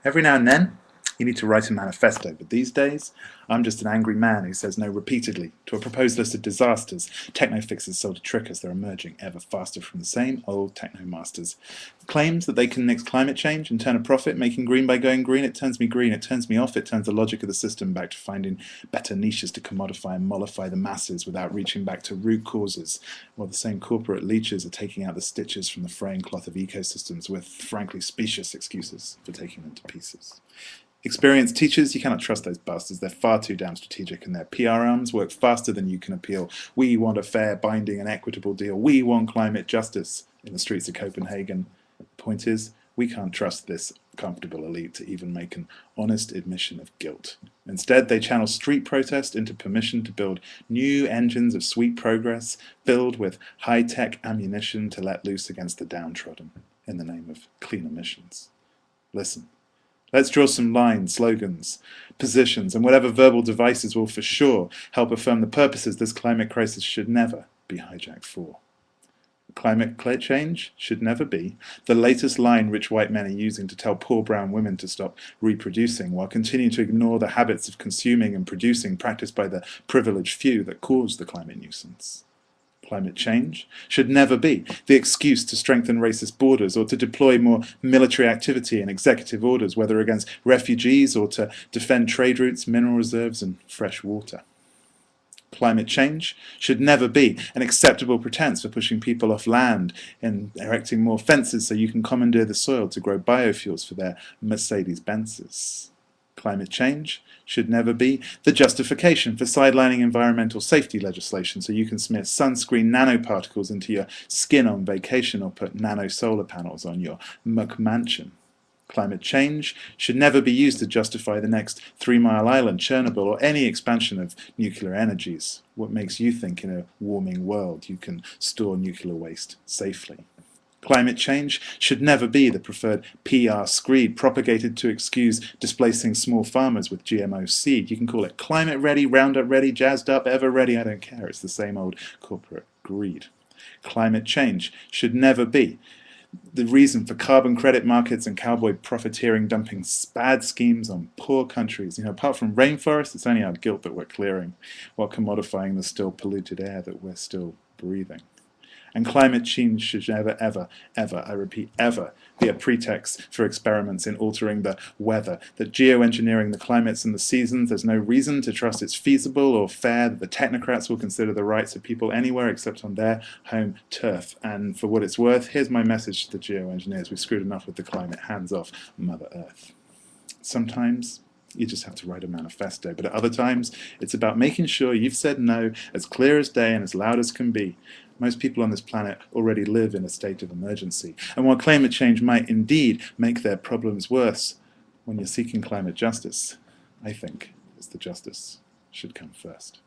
Every now and then, you need to write a manifesto, but these days, I'm just an angry man who says no repeatedly to a proposed list of disasters techno-fixers sold to trick us. They're emerging ever faster from the same old techno-masters. Claims that they can nix climate change and turn a profit making green by going green. It turns me green, it turns me off, it turns the logic of the system back to finding better niches to commodify and mollify the masses without reaching back to root causes, while the same corporate leeches are taking out the stitches from the fraying cloth of ecosystems with, frankly, specious excuses for taking them to pieces. Experienced teachers, you cannot trust those bastards. They're far too damn strategic, and their PR arms work faster than you can appeal. We want a fair, binding, and equitable deal. We want climate justice in the streets of Copenhagen. The point is, we can't trust this comfortable elite to even make an honest admission of guilt. Instead, they channel street protest into permission to build new engines of sweet progress, filled with high-tech ammunition to let loose against the downtrodden in the name of clean emissions. Listen. Let's draw some lines, slogans, positions, and whatever verbal devices will for sure help affirm the purposes this climate crisis should never be hijacked for. Climate change should never be the latest line rich white men are using to tell poor brown women to stop reproducing while continuing to ignore the habits of consuming and producing practiced by the privileged few that cause the climate nuisance. Climate change should never be the excuse to strengthen racist borders or to deploy more military activity and executive orders, whether against refugees or to defend trade routes, mineral reserves, and fresh water. Climate change should never be an acceptable pretense for pushing people off land and erecting more fences so you can commandeer the soil to grow biofuels for their Mercedes-Benzes. Climate change should never be the justification for sidelining environmental safety legislation so you can smear sunscreen nanoparticles into your skin on vacation or put nano solar panels on your McMansion. Climate change should never be used to justify the next 3 Mile Island, Chernobyl, or any expansion of nuclear energies. What makes you think in a warming world you can store nuclear waste safely? Climate change should never be the preferred PR screed propagated to excuse displacing small farmers with GMO seed. You can call it climate ready, Roundup ready, jazzed up, ever ready, I don't care. It's the same old corporate greed. Climate change should never be the reason for carbon credit markets and cowboy profiteering dumping bad schemes on poor countries. Apart from rainforests, it's only our guilt that we're clearing while commodifying the still polluted air that we're still breathing. And climate change should never, ever, ever, I repeat, ever be a pretext for experiments in altering the weather. That geoengineering the climates and the seasons, there's no reason to trust it's feasible or fair that the technocrats will consider the rights of people anywhere except on their home turf. And for what it's worth, here's my message to the geoengineers. We've screwed enough with the climate. Hands off Mother Earth. Sometimes you just have to write a manifesto, but at other times it's about making sure you've said no as clear as day and as loud as can be. Most people on this planet already live in a state of emergency, and while climate change might indeed make their problems worse, when you're seeking climate justice, I think the justice should come first.